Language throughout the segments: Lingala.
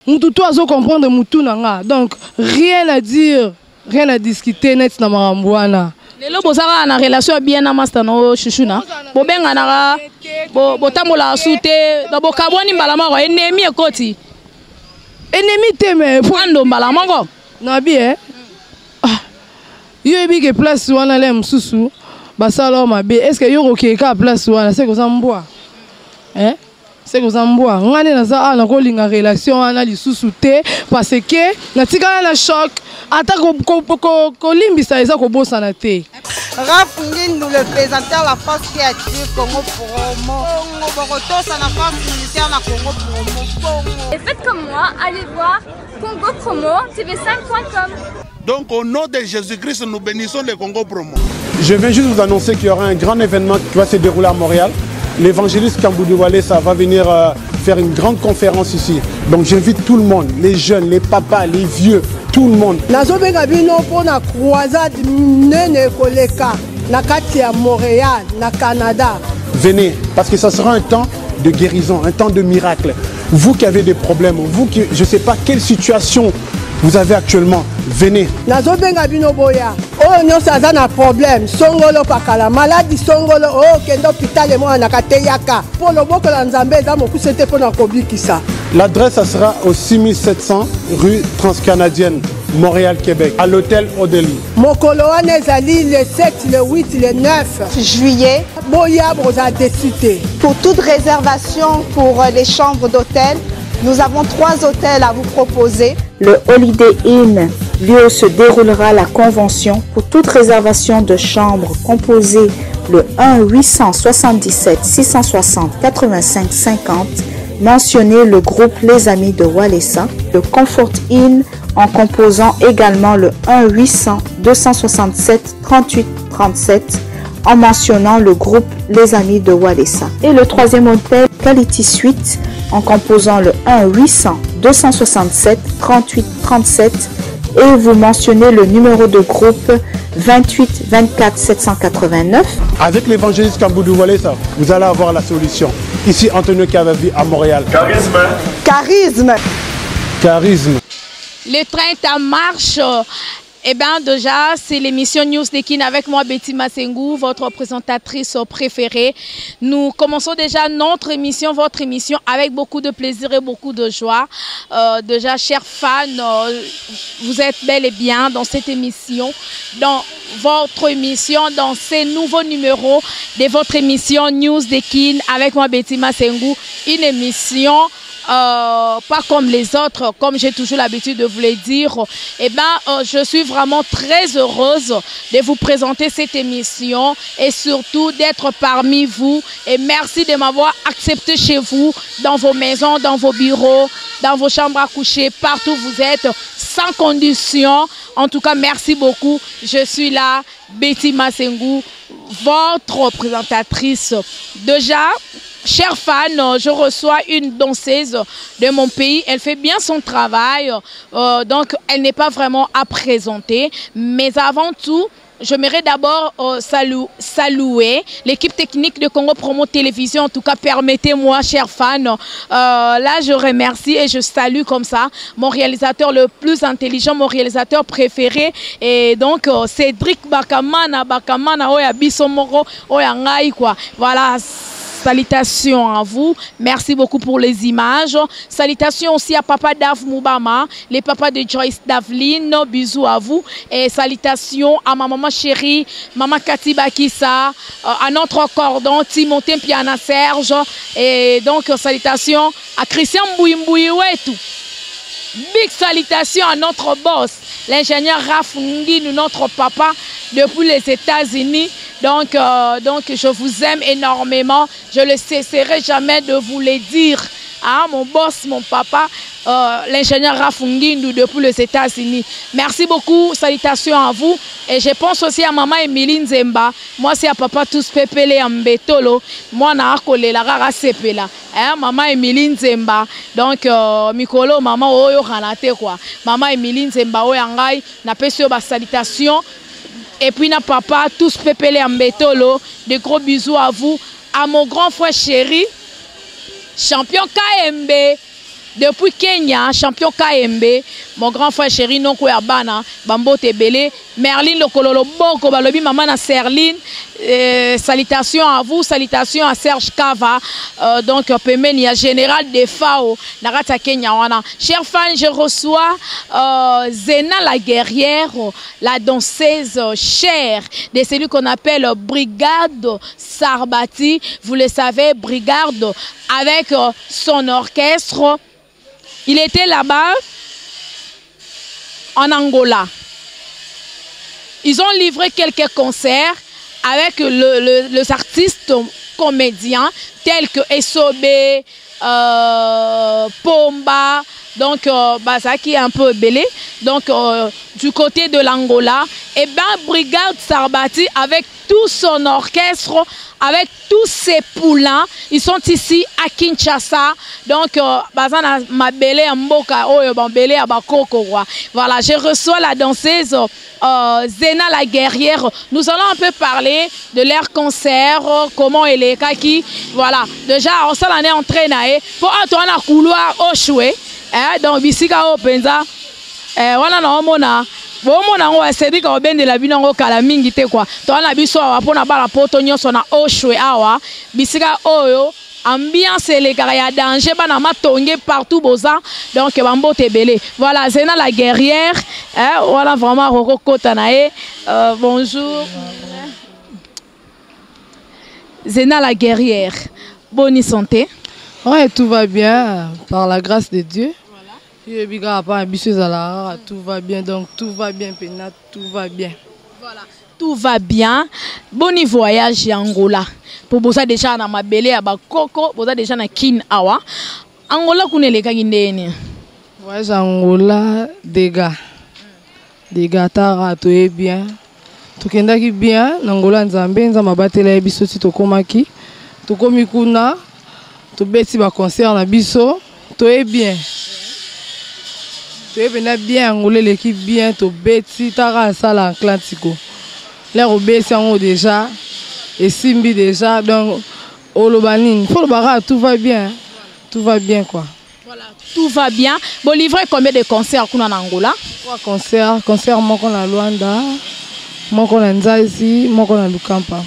Mututu azo comprendre mutu nanga. Donc rien à dire, rien à discuter net na marambouana. Lelo bozaka na relation bien na master no chuchuna. Bobenga na botambola soute, do bokaboni mbalama ko ennemi ekoti. Ennemi te mais Pando mbalama ko. Na bien. Yo ebi ke place wana le msusu. Basalo mabe. Est-ce que yo okeka place wana c'est que ça mboa? Hein? C'est que ça mboa. Ngane na za na ko linga relation wana lisusu te parce que na tika na choc ata ko limbisa eza ko bossa na te. Raph Ngindu, le présentateur de la force créative Congo Promo. Ça la force militaire na Congo Promo. Et faites comme moi, allez voir Congo Promo, tv5.com. Donc au nom de Jésus-Christ, nous bénissons le Congo Promo. Je viens juste vous annoncer qu'il y aura un grand événement qui va se dérouler à Montréal. L'évangéliste Kamboudu Walesa va venir faire une grande conférence ici. Donc j'invite tout le monde, les jeunes, les papas, les vieux, tout le monde. Nazobenga bino pona croisade nene koleka na kati ya Montréal, na Canada. Venez, parce que ça sera un temps de guérison, un temps de miracle. Vous qui avez des problèmes, vous qui, je ne sais pas quelle situation vous avez actuellement, venez. Nazobenga bino boya. Oh nyonso aza na problème, songolo pakala maladie songolo oh kendo hôpital mo na kateyaka. Pour le boko la Nzambe za mokuse te pona kobikisa. L'adresse ça sera au 6700 rue Transcanadienne, Montréal, Québec, à l'hôtel Odeli. Mokolo wana ezali le 7, le 8, le 9 juillet. Boya broza décité. Pour toute réservation pour les chambres d'hôtel, nous avons 3 hôtels à vous proposer. Le Holiday Inn, lieu où se déroulera la convention. Pour toute réservation de chambre, composez le 1-877-660-85-50. Mentionnez le groupe Les Amis de Walesa. Le Comfort Inn en composant également le 1-800-267-38-37 en mentionnant le groupe Les Amis de Walesa. Et le 3e hôtel, Quality Suite, en composant le 1-800-267-38-37 et vous mentionnez le numéro de groupe 28 24 789. Avec l'évangéliste Kamboudu Walesa, vous allez avoir la solution. Ici, Antonio Cavavi à Montréal. Charisme. Charisme. Charisme. Le train est en marche. Eh bien, déjà, c'est l'émission News de Kin avec moi, Betty Massengou, votre présentatrice préférée. Nous commençons déjà notre émission, votre émission, avec beaucoup de plaisir et beaucoup de joie. Déjà, chers fans, vous êtes bel et bien dans cette émission, dans votre émission, dans ces nouveaux numéros de votre émission News de Kin avec moi, Betty Massengou. Une émission... pas comme les autres, comme j'ai toujours l'habitude de vous le dire. Eh bien, je suis vraiment très heureuse de vous présenter cette émission et surtout d'être parmi vous. Et merci de m'avoir accepté chez vous, dans vos maisons, dans vos bureaux, dans vos chambres à coucher, partout où vous êtes, sans condition. En tout cas, merci beaucoup. Je suis là, Betty Massengou, votre présentatrice. Déjà, chers fans, je reçois une danseuse de mon pays. Elle fait bien son travail, donc elle n'est pas vraiment à présenter. Mais avant tout, j'aimerais d'abord saluer l'équipe technique de Congo Promo Télévision. En tout cas, permettez-moi, chers fans. Là, je remercie et je salue comme ça mon réalisateur le plus intelligent, mon réalisateur préféré. Et donc, Cédric Bakamana, Oya Bissomoro, Oya Ngai, quoi. Voilà. Salutations à vous. Merci beaucoup pour les images. Salutations aussi à Papa Dave Moubama, les papas de Joyce Davline. Bisous à vous. Et salutations à ma maman chérie, maman Cathy Bakissa, à notre cordon, Timothée Piana Serge. Et donc, salutations à Christian Mbouimbouiouetou. Big salutations à notre boss, l'ingénieur Raph Ngindu, notre papa, depuis les États-Unis. Donc, je vous aime énormément. Je ne cesserai jamais de vous le dire. Hein, mon boss, mon papa, l'ingénieur Raph Ngindu depuis les États-Unis. Merci beaucoup. Salutations à vous. Et je pense aussi à maman Emilie Nzemba. Moi, c'est à papa tous pepele ambetolo. Moi, na akole la rara sepela. Hein, maman Emilie Nzemba. Donc, Mikolo, maman oyo ranate quoi. Maman Emilie Nzemba oyangai. Na pesio ba salutations. Et puis, na papa tous pepele ambetolo. De gros bisous à vous. À mon grand frère chéri, champion KMB. depuis Kenya, champion KMB, mon grand frère chéri Noko Yabana, Bambo Tebele, Merlin Lokololo Boko, Balobi Maman à Serline, salutations à vous, salutations à Serge Kava, donc Pemenia, général de FAO, Narata Kenya. Chers fans, je reçois Zena la guerrière, la danseuse chère de celui qu'on appelle Brigade Sarbati. Vous le savez, Brigade avec son orchestre. Il était là-bas en Angola. Ils ont livré quelques concerts avec les artistes comédiens tels que Esobé, Pomba, donc ça qui est un peu belé. Donc du côté de l'Angola, et bien Brigade Sarbati avec tout son orchestre, avec tous ses poulains, ils sont ici à Kinshasa. Donc voilà, je reçois la danseuse Zena la guerrière. Nous allons un peu parler de leur concert, comment elle est kaki. Voilà, déjà on s'en est entré pour entrer dans le couloir au chouet. Donc bisika au penza voilà na omona bon mona ngo asedi ka obende la bino ngo kala mingi te kwa to na biso awa pona bala poto nyonso na oshwe awa bisika oyo ambiance les gars ya danger bana matonge partout boza donc bambo tebele voilà Zena la guerrière voilà vraiment roko kota nae bonjour Zena la guerrière, bonne santé. Ouais, tout va bien par la grâce de Dieu. Tout va bien, donc tout va bien, Pénat, tout va bien. Voilà, tout va bien. Bon voyage à Angola. Pour vous déjà na mabele à Bakoko, vous déjà na Kin Awa. Angola kune le kagindeni. Voyage à Angola, dégâts. Dégâts tara tout est bien. Tout kendaki bien, Angola nzambe nzamba batela biso ti tokomaki. Tokomi kuna, to beti ba concert na biso, tout est bien. Tu es bien, Angolais l'équipe bien, tu bêtis, tu as ça Atlantico. L'air au Bessango déjà, et Simbi déjà, donc au Lobanine. Pour le barrage, tout va bien. Tout va bien quoi. Voilà, tout va bien. Bon, livré combien de concerts qu'on a en Angola? 3 concerts. Concert, moi qu'on a Luanda, moi qu'on a Nzaisi, moi qu'on a Lukampa.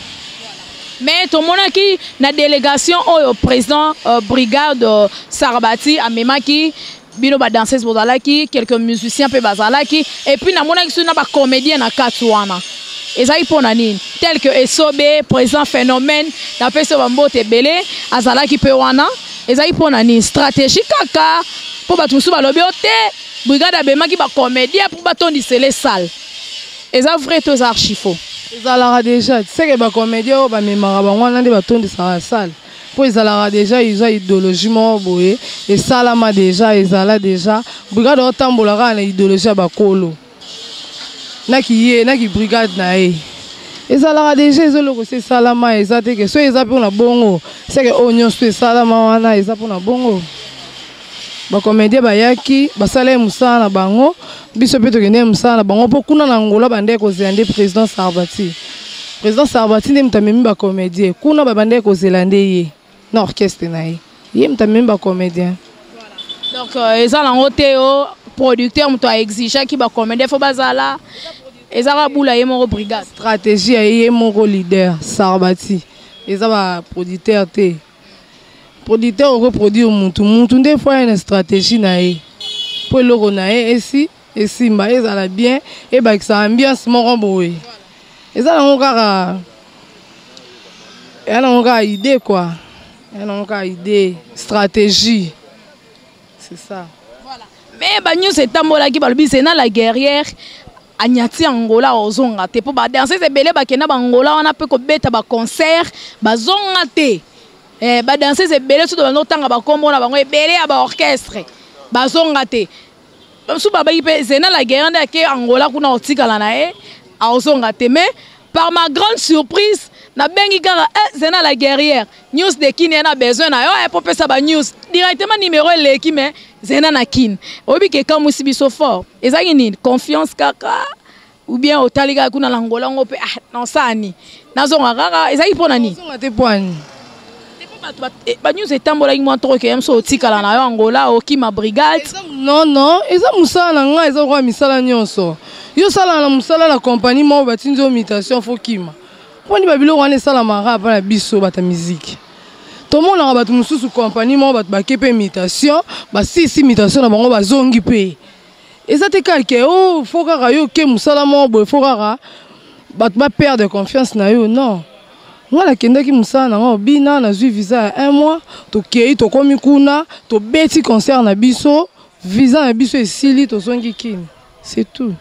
Mais tout le monde qui na délégation au président brigade Sarbati à Memaki. Bino ba danseuse bozalaki, quelques musiciens pe bazalaki et puis na mona ki na ba comédien na katwana. Ezai pona nini tel que Esobé présent phénomène na peso bambo tebele azalaki pe wana ezai pona nini stratégie kaka po batusu balobi ote brigade abemaki ba comédien pour batondisa les salles. Eza vrai tous archifaux. Ezalaka déjà, tu sais que ba comédien o ba memara ba wana nde batondisa la salle. Ils ont déjà une idéologie et ça là déjà ils ont déjà brigade otambolaka na idéologie bakolo na ki brigade na e ezalaka déjà ezoloko c'est salama ezate que so ezape na bongo c'est que onyo so salama wana ezape na bongo ba comédien bayaki basala musala na bango biso pe tokende musala na bango po kuna na Angola bande ko zende président Sarbati ne mutamemi ba comédien kuna ba bande ko zelande ye na orchestre na ye mutamemi ba comédien. Donc ezala ngoteo producteur muto a exige ki ba comédien faut bazala ezala bula ye moko brigade stratégie ye moko leader Sarbati ezaba producteur te producteur o reproduire mutu nde fois une stratégie na ye po loko na ye esi mba ezala bien e ba sa ambiance moko boye ezala ngokaka yana ngokaka idée quoi. On a une idée, stratégie. C'est ça. Voilà. Mais bah nous c'est tambola qui balbi Zena la guerrière anyati Angola ozonga te pour ba danser c'est belé ba kena ba Angola on a peu ko beta ba concert ba zonga te. Ba danser c'est belé tout dans tanga ba kombo na bango belé ba orchestre. Ba zonga te. Sou baba ipe Zena la guerrière ke Angola kuna otikala na e ozonga te mais par ma grande surprise na bengi kaka Zena la guerrière news de Kin na besoin na yo pour ça ba news directement numéro leki mais Zena na Kin obi ke comme si biso fort ezaki ni confiance kaka ou bien otaliga kuna Angola ngo pe non sani nazonga kaka ezaki pona ni nazonga te poani ba news etambola ki moi trop que yam so tikala na yo Angola oki ma brigade. Non, eza musala na nga eza kwa misala nyonso. Yo sala na musala la compagnie mo batinzo imitation fokima. Poni babilo wana sala mara pa na biso bata musique. Tout le monde a battu sous compagnie mo bat ba kepe imitation, ba six imitation na bango bazongi pe. Eza te kalke oh faut ka yo ke musala mo bo faut ka bat ba perdre confiance na yo non. Moi la kenda ki musala na ngo bina na zui visa 1 mois to kei to komi kuna to beti concert na biso visa na biso esili to zongi kini. C'est tout.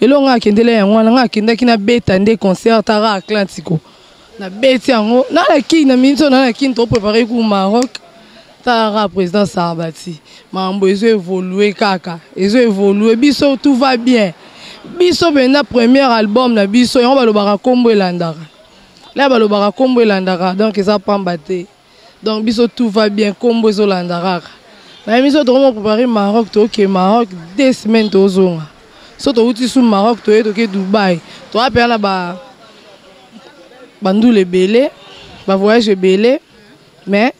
Et là, on a un bêta de concert à Atlantico. Na bêta yango na la qui na minto na la qui to préparé pour Maroc. Tara président Sarbati. Mambo ils ont évolué kaka. Ils ont évolué biso tout va bien. Biso bena premier album na biso on va le bara kombo landara. Là ba le bara kombo landara donc ça pas batté. Donc biso tout va bien kombo zo landara. Na miso to préparé Maroc to OK Maroc 2 semaines to zonga. Soto uti sous Maroc to eto ke Dubaï to apela ba bandoule belé ba voyage belé mais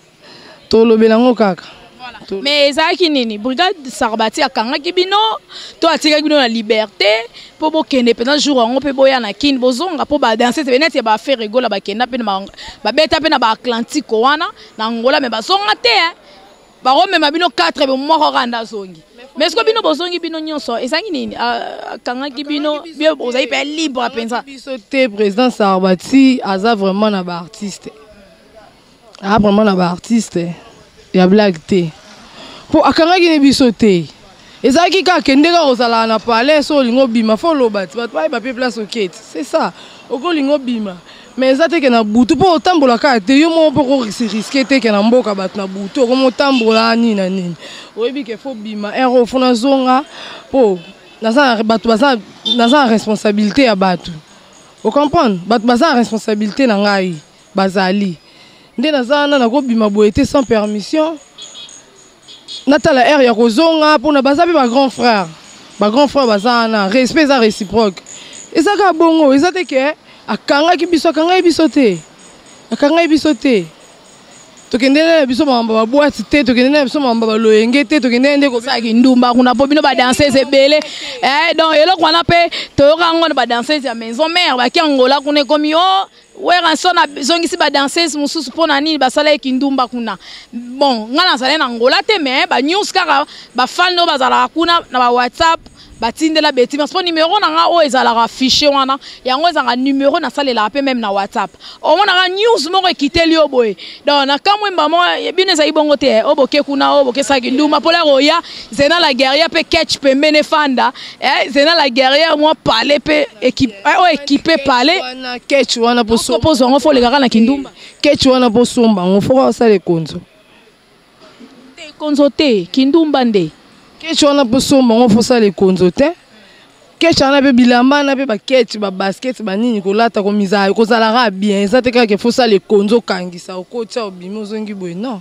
to lobelango kaka voilà. Mais ezaki nini brigade Sarbati akanga kibino to atika bino na liberté po bokende pendant jour on peut boya na kin bozonga po ba danser te benet ba faire rigola ba kenda pe na ba beta pe na ba Atlantique wana na Angola mais ba zonga te ba rome mabino 4 be mo ko randa zongi. Mais est-ce que bino bozongi bino nyonso ezangi nini kanga ki bino bien bozai pe libre à penser biso te président Sarbati aza vraiment na ba artiste vraiment na ba artiste ya blague te po akanga ki biso te ezaki ka kende ka ozala na palais so lingo bima fo lobati bat ba place okete c'est ça oko lingo bima mais ça te que na butu po otambola ka te yo mo po risquer te que na mboka bat na butu ko mo tambola ni na nini oyebi ke fo bima ero fona zonga po naza batu baza naza responsabilité ya batu o comprendre batu baza responsabilité na ngai bazali nde naza na ko bima boete sans permission natala air ya kozonga po na baza pe ba grand frère baza na respect za réciproque ezaka bongo ezate ke akanga ki biso akanga biso te tokende na biso mamba ba boîte te tokende na biso mamba ba loyenge te tokende nde ko saki ndumba kuna po bino ba danseuse ebele donc eloko wana pe toyoka ngo ba danseuse ya maison mère ba ki Angola kuna komi o wera sona zongisi ba danseuse mususu pona nini basala ekindumba kuna bon ngana sala na Angola te mais ba news kaka ba fan no bazala kuna na ba WhatsApp batindela beti parce que numéro na nga o ezala affiché wana yango ezanga numéro na salela ape même na WhatsApp o mona nga news moko ekiteli oboye donc na kamwemba mo bino za ibongo te oboke kuna oboke saki nduma pola roya zena la guerrière pe catch pe menefanda zena la guerrière moi parler pe équipe équipé parler wana catch wana poso poso ngo fo le kaka na kindumba catch wana posomba ngo fo sa le konzo te konzo te kindumba nde Ketch wana posomba ngo fosa le konzo te. Ketch ana pe bilamba na pe ba ketch ba basket ba nini ko lata ko miza ko zalara bien. Ça te kaka fosa le konzo kangisa ko tia obimo zongi boy non.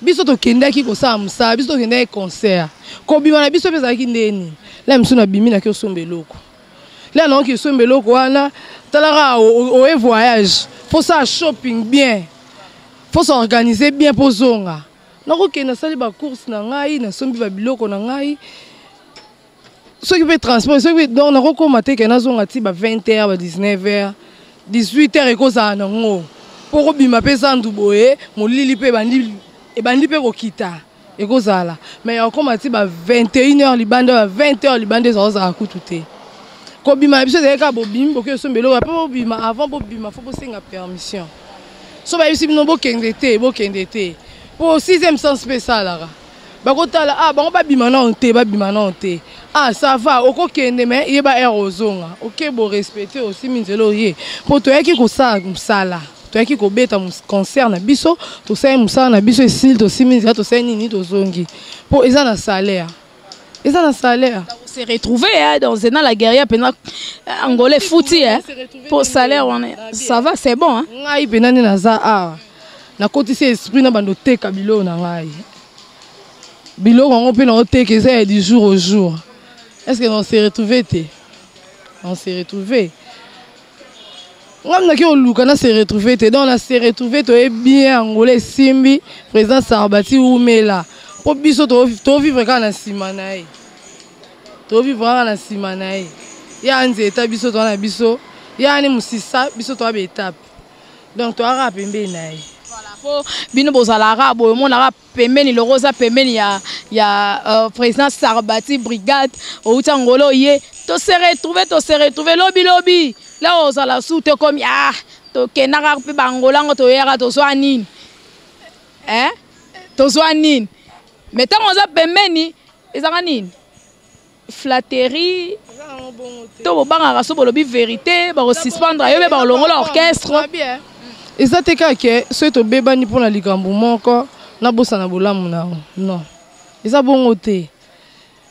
Biso to kendaki ko sa musa, biso to kendaki concert. Ko bima na biso pesa ki ndeni. La msu na bimi na ki osombeloko. Là non ki osombeloko wana talara o voyage. Faut ça shopping bien. Faut s'organiser bien pour zonga. Nakoke na sali ba course na ngai na sombi ba biloko na ngai ceux qui fait transport ceux qui donc nakoko maté ke na zonga ti ba 20h ba 19h 18h ekoza na ngo poko bima pesa nduboye molili pe bandi pe kokita ekozala mais akoma ti ba 21h libanda ba 20h libanda za kutu te ko bima biso de ka bo bim boke sombelo pa bo bima avant bo bima faut senga permission so ba yisi bino bo kende te pour 6e sens spécial là bakotala bango babima na onte ça va okokende mais yeba erozonga OK bo respecter aussi minzelo ye pour to yaki ko sa musala to yaki ko beta concert na biso to sa musala na biso style to siminza to sa nini to zongi pour eza na salaire se retrouver dans Zena la guerrière pendant angolais fouti pour salaire ça va c'est bon hein ngai penani na za na koti se esprit na bando teka bilo na ngai bilo ngo pe na teka ça du jour au jour est-ce que on s'est retrouvé ngam na ki oluka na se retrouver te donc na se retrouver to e bien angolais simbi président Sarbati Oumela po biso to vivre ka na sima na ye to vivre ka na sima na ye ya nzeta biso to na biso ya ni musisa biso to ba étape donc to ara pembe na ye voilà po bino bozalaka boyo monaka pembeni lokoza pembeni ya président Sarbati brigade outa ngolo ye to se retrouver lobi là aux ala soute comme ya to kenaka pe bangolango to yera to swanine to swanine mais tant on a pembeni ezanga nini flatterie to banga so bolobi vérité ba suspendre yo be ba longola orchestre eza te kake so to bebani pona likambo moko na bosa na bolamu na non eza bongo te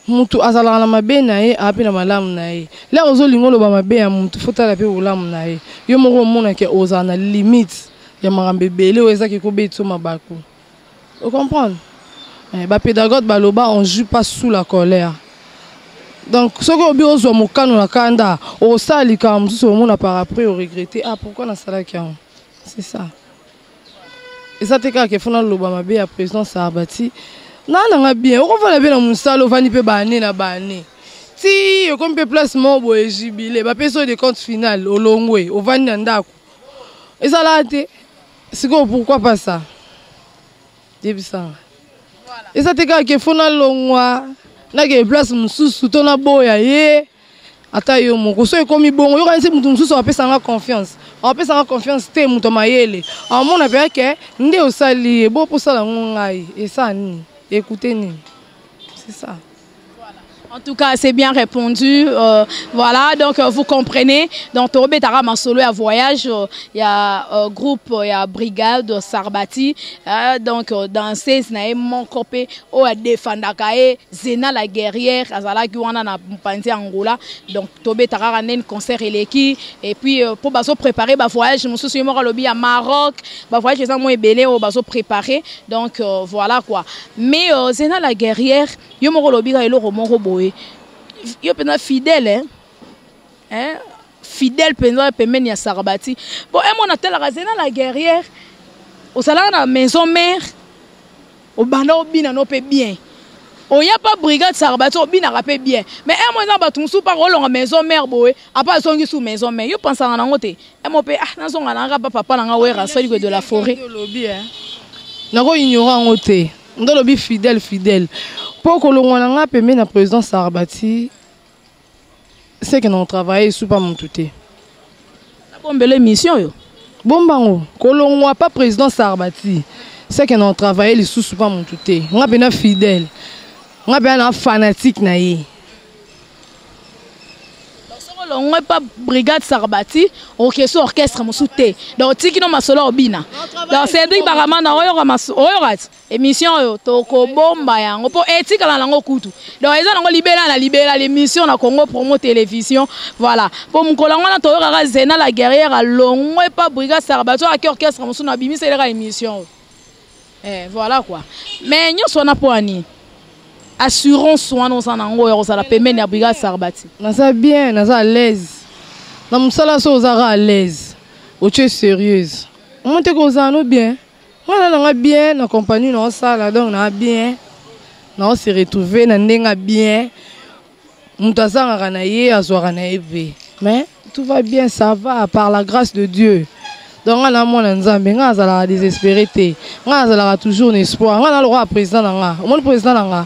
mutu azalaka na mabe na ye ape na malamu na ye le ozolinga oloba mabe ya mutu fotala pe bolamu na ye yo moko omona ke ozala na limite ya makambo ebele oyo ezaki kobeti so mabaku o comprendre bapédagogue baloba on joue pas sous la colère donc soki obi ozwa mokano na kanda osala likambo mosusu omona par après oregrete pourquoi nasalaki yango c'est ça eza te kaka efona loba mabe ya président Sarbati nanga bien okovana bien na musala ovani pe bane na bane ti okomi pe place mobo ejibile bapeso de compte final olongwe ovani na ndako ezala te siko pourquoi pas ça debisanga eza te kaka efona longwa nake place mususu to na boya ye ata yo moko so ekomi bongo yo kanisi mutu mususu apesanga confiance te mutu mayele amona pe ke nde osali ye bo posala ngai esa nini écoutez ni c'est ça. En tout cas, c'est bien répondu. Voilà, donc vous comprenez. Donc, Torobé Tarama Solo à voyage, il y a groupe, il y a brigade Sarbati. Donc, dans 16 naïm mon copé, au a défendakae, Zena la guerrière, Azala Guana na Panti Angola. Donc, Torobé Tarara nen concert eleki. Et puis, pour baso préparer ba voyage, je me souviens moi lobby à Maroc, ba voyage les amours belé au baso préparer. Donc, voilà quoi. Mais Zena la guerrière, yo mo lobby ga elo romo roboé. Yo pena fidèle fidèle pena pemeni ya Sarbati bon moi na tela Zena la guerrière au salon na maison mère au banda obina no pe bien o ya pas brigade Sarbati obina rapé bien mais moi na batu sou pas rolonga maison mère boé apa songi sous maison mère yo pensa na ngote mo pe na songa na papa na nga wera sali de la forêt lobby na ko ignorant ngote ndo lobby fidèle pour que l'on a permis na président Sarbati c'est que nous travaillons sous pas mon touté. La bombe l'émission yo. Bombango, que l'on pas président Sarbati c'est que nous travaillons sous pas mon touté. On a bien fidèle. On a bien fanatique na ye. On n'est pas brigade Sarbati, orchestre orchestre moussouté. Donc tiki no masolo obina. Donc Cédric Baramana oyorat émission yo toko bomba yango po etika la lango kutu. Donc eza nango libéra l'émission na Congo Promo Télévision. Voilà. Po mukola ngona to yoka Zena la guerrière à longo et pas brigade Sarbati ak orchestre moussou na bimi c'est la émission. Voilà quoi. Mais nyo sona po ani. Assurons soin nos anango et la paiement à brigade Sarbati. Nasa bien, nasa à l'aise. Na musala so ozara à l'aise. Oche sérieuse. On monte ko ozano bien. Voilà na bien na compagnie na sala donc na bien. Na se retrouver na ndenga bien. Mutazanga na ye azwara na ebe. Mais tout va bien, ça va par la grâce de Dieu. Donc on a mon nzambe nga azala désespéré te. Nga azala toujours un espoir. Nga na le roi président nga. Mon président nga.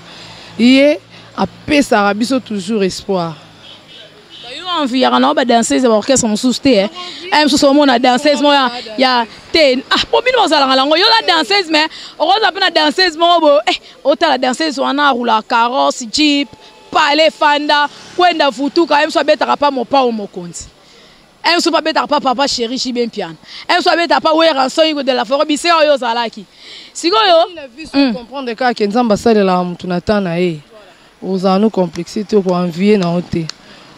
Il a pesa biso toujours espoir. Yo envie ya na ba danseuse ba orchestre moussouté so mo na danseuse mo ya te po bino bazala ngalango yo la danseuse mais okoza pe na danseuse mo bo ota la danseuse wana roula carrosse jeep pale fanda kwenda futuka so beta pa mo pa o mokonzi so pas beta papa chéri chibien piano so beta pa we rançon de la forêt bise yo zalaki sikoyo il a vu se comprendre que nzamba salela mutu na tana ozanu complexité ko envier na ote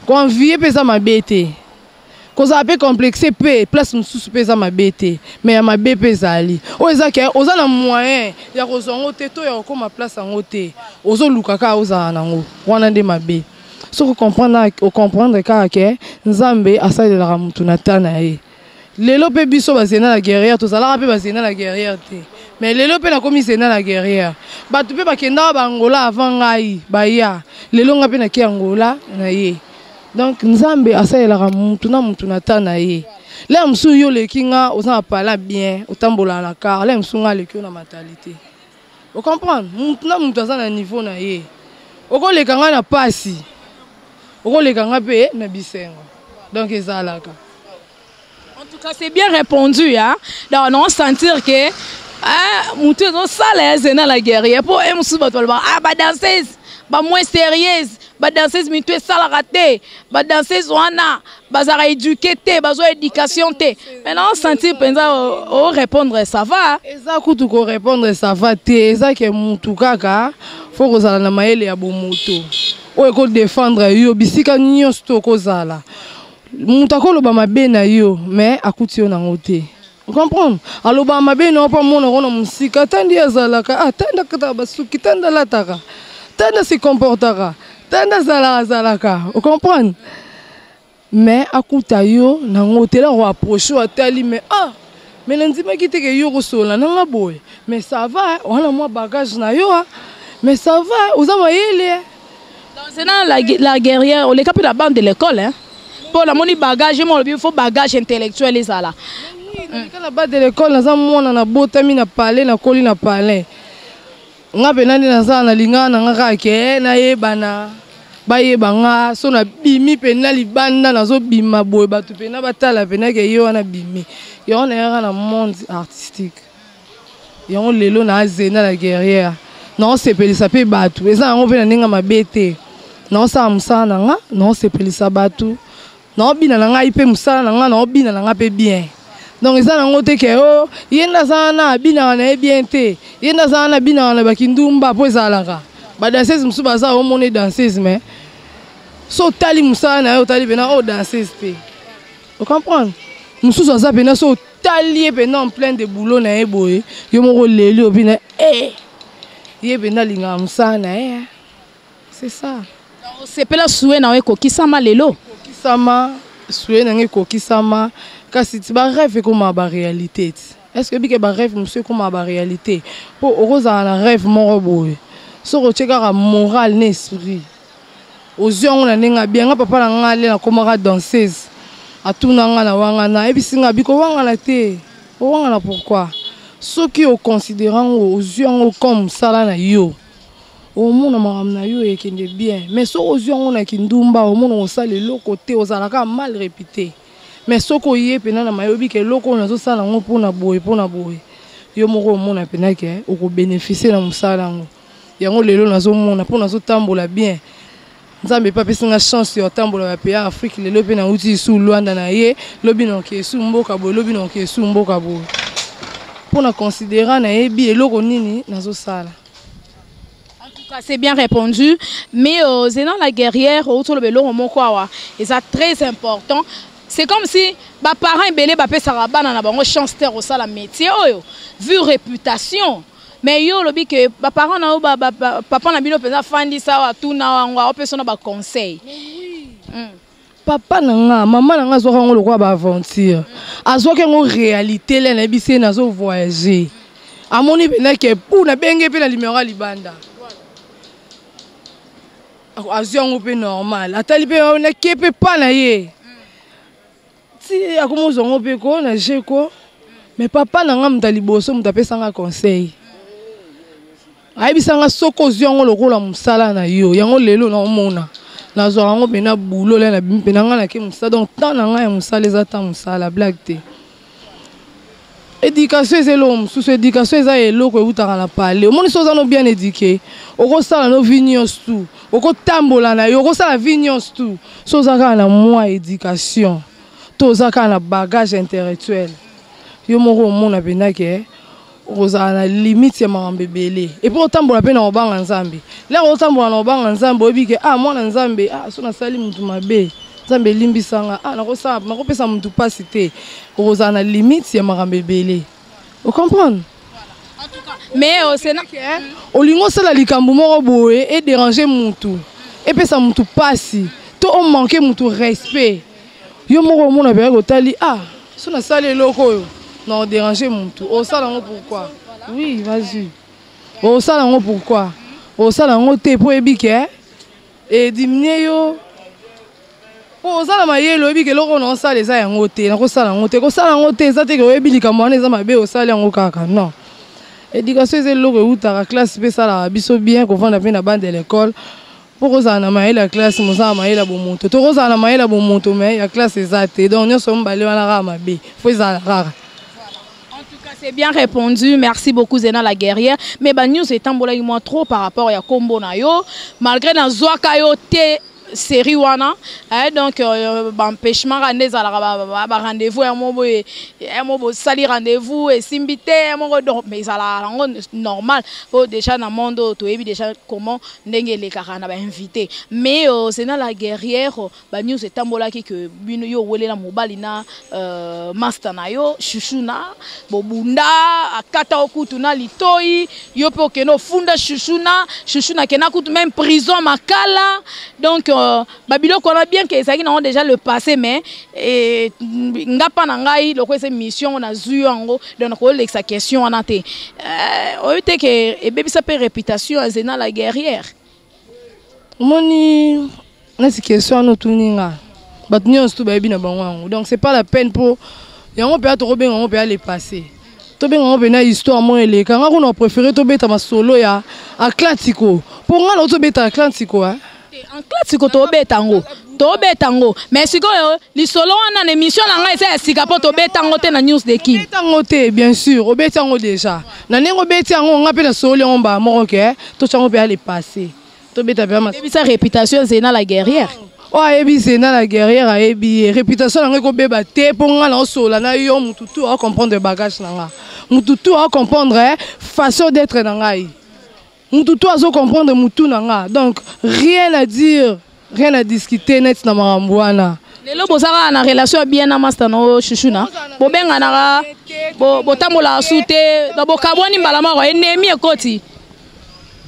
ko envier pesa mabete ko za pe complexé pe place mususu pesa mabete mais ya mabe pesa ali o ezake ozana moyen ya kozongo te to ya ko ma place en ote ozo lukaka ozana nango wana nde mabe so ko comprendre que nzambe asalela mutu na tana lelo pe biso basena la guerrière tozalaka pe basena la guerrière te mais lelo pe nakomi sena la guerrière bato pe bakendaka bangola avant ngai baya lelo nga pe naki Angola na ye donc nzambe asalelaka mutu na ta na ye le mosusu yo leki nga oza na pala bien otambola na kar le mosusu nga leki yo na mentalité o comprendre mutu na mutu aza na niveau na ye okoleka nga na pasi okoleka nga pe na bisengo donc ezalaka. En tout cas, c'est bien répondu. Hein? Donc, on sentir que Moutou est dans la guerrière. Pour eux, danseuse, moins sérieuse, danseuse, Moutou est sale raté, danseuse, bazara éduqué, bazara éducation. Maintenant, on sentir que répondre, ça va. Exactement, pour répondre, ça va. C'est que Moutou kaka, faut que ça na maele ya bon Moutou. Ou ko défendre yo bisika nyonso ko zala. Moutakolo ba mabe na yo mais akuti yo nango te. Vous comprenez? Alors ba mabe no pa mona rona musika tandi azalaka tanda kata basuki tanda lataka. Tanda se comportera. Tanda zalaka. Vous comprenez? Mais akuta yo nango te la ro approcher atali mais mais ndima kite ke yo ko sola nanga boy. Mais ça va, on a moi bagage na yo mais ça va, oza mayele. C'est dans la guerrière, on est capé la bande de l'école hein. Pour la monnaie bagage, il faut bagage intellectuel et ça là. La base de l'école, nous avons na botami na parler na koli na parler. Nga penani na za na linga na nga ke na yebana. Ba yebanga so na bimi pena libanda na zo bima boy batu pena batala pena ke yo na bimi. Yo na era na monde artistique. Yo lelo na zena la guerrière. Non c'est pelisa pe batu. Eza ngo pena ninga mabete. Non sa musana nga, non c'est pelisa batu. Non bina na nga ipe musala na nga non bina na nga pe bien. Donc ils ont ngote ke o yenda sana bina na bien te. Yenda sana bina na bakindumba po ezalaka. Ba danseuse musu baza o mone danseuse mais so tali musala na yo tali bena o danseuse te. Vous comprenez? Musu so za bena so tali bena en plein de boulot na e boye. Yo mo leli obina ye bena linga musala na c'est ça. C'est pas la souhait na we ko kisama lelo. Sama souhait na ko kisama kasi ti ba rêve comme ba réalité. Est-ce que bi ke ba rêve monsieur comme ba réalité? Pour oza na rêve mo boye. So ko cheka moral na esprit. Ozio on na ninga bien nga papa na ngale na komara danseuse. Atuna nga na wanga na ebisinga biko wanga na te. O wanga na pourquoi? Ceux qui au considérant ozio comme sala na yo. Au monde na yo ekende bien mais so ozio on na kindumba au monde osala le côté ozalaka mal répété mais soko yé pena na mayobi ke loko na zo sala ngo pona boye yo moko mona pena ke o ko bénéficier na musala ngo yango lelo na zo mona pona zo tambola bien nzambe pa pesinga chance yo tambola ba pays Afrique lelo pe na uti su Luanda na ye lobi no ke su mboka bo lobi no ke su mboka bo pona considérer na ebi eloko nini na zo sala. C'est bien répondu, mais c'est dans la guerrière autour de l'eau et ça très important. C'est comme si les parents belé bapé saraba na bango chance terre au sala métier vu réputation. Mais yo lobi que les parents na papa na bino penza fandi ça tout na ngwa personne ba conseil. Papa nanga maman nanga zo rango lokwa ba aventure. Azo ke ngo réalité là na bise na zo voyager. Amoni bena ke pour na benge pe na limera libanda. Azion pe normal atali pe na kepe pa na ye ti akomo zongo pe ko na jeko mais papa na nga mutali boso mutapesa nga conseil ayebisanga soko ziongo lokola musala na yo yango lelo na omona na zo rango pe na bulo le na bimpe na nga na ke musala donc tant na nga ya musala ezata musala blague te. Éducation c'est l'homme, sous éducation eza eloko eutaka na parler. Omoni so za no bien éduqué, okosala no vignos tout, okotambola na yo, okosala vignos tout. So za ka na moi éducation, to za ka na bagage intellectuel. Yo moko omona pena ke okozala na limite ya makambo ebele. Et puis otambola pe na obanga nzambe. Là otambola na obanga nzambe obi ke mwana nzambe so na sali mutu mabe. Nzambe limbisanga nakopesa mutu pasi te okozala na limite ya makambo ebele. Vous comprenez? En tout cas, mais c'est olingo sala likambo moko boye et déranger mutu et pesa mutu pasi to on manquer mutu respect yo moko mona pe ko tali Si on a ça les locaux, non déranger mon tout. Au salon pourquoi? Oui, vas-y. Au salon pourquoi? Au salon t'es pour ébiquer et diminuer yo. Au salon yelo ébiquer loko non ça les a en côté, na ko salon côté, ko salon côté ça te que ébilika moi les amabe au salon au kaka non. Éducation c'est loko ou ta classe pe ça la biso bien qu'on vend na bande de l'école. Pour ça na maïla la classe mo ça maïla bon monto. To ça na maïla bon monto mais la classe exacte. Donc nous sommes balé wana ramabe. Faut ça rara. C'est bien répondu, merci beaucoup Zena la guerrière. Mais bah news est embolé moi trop par rapport à Kombo na yo, malgré dans Zoaka yo te série wana, donc empêchement rendez à la rendez-vous un mot sali rendez-vous et simbité mais ça la normal. Faut déjà dans monde to ebi déjà comment ndenge les karana ba invité. Mais Zena la guerrière bah news est embolé que bino yo wele na mobali na master na yo chuchuna bobunda akata okutu na litoi yo pe okeno funda chuchuna kena kutu même prison makala donc babilo connaît bien que ça qui n'a déjà le passé mais ngapa na ngai loko cette mission on a zu yango donc ko lexa question on a té o été que et bébé ça peut réputation à Zena la guerrière moni na cette question no tuninga bat nyon stu baby na bango donc c'est pas la peine pour yango peut être bien on peut aller passer to bien on peut na histoire mo ele quand on a préféré to beta ma solo ya Atlantico pour ngalo to beta Atlantico hein en classique to betango mais sikoyo li solo wana émission na ngai c'est sikapo to betango te na news de qui betango te bien sûr o betango déjà na nengo betango ngape na solo on ba mo OK to chango pe aller passer to beta bien ma sa réputation Zena la guerrière oh ebi Zena la guerrière ebi réputation ngai ko beba te pour nga na solo na yo mututu a comprendre bagage na nga mututu a comprendre façon d'être na ngai mututu a comprendre mutu na nga donc rien à dire rien à discuter net na marambwana lelo bozaka na relation bien na master no chuchuna bobenga na botambola sute do bokaboni mbala moko ennemi ekoti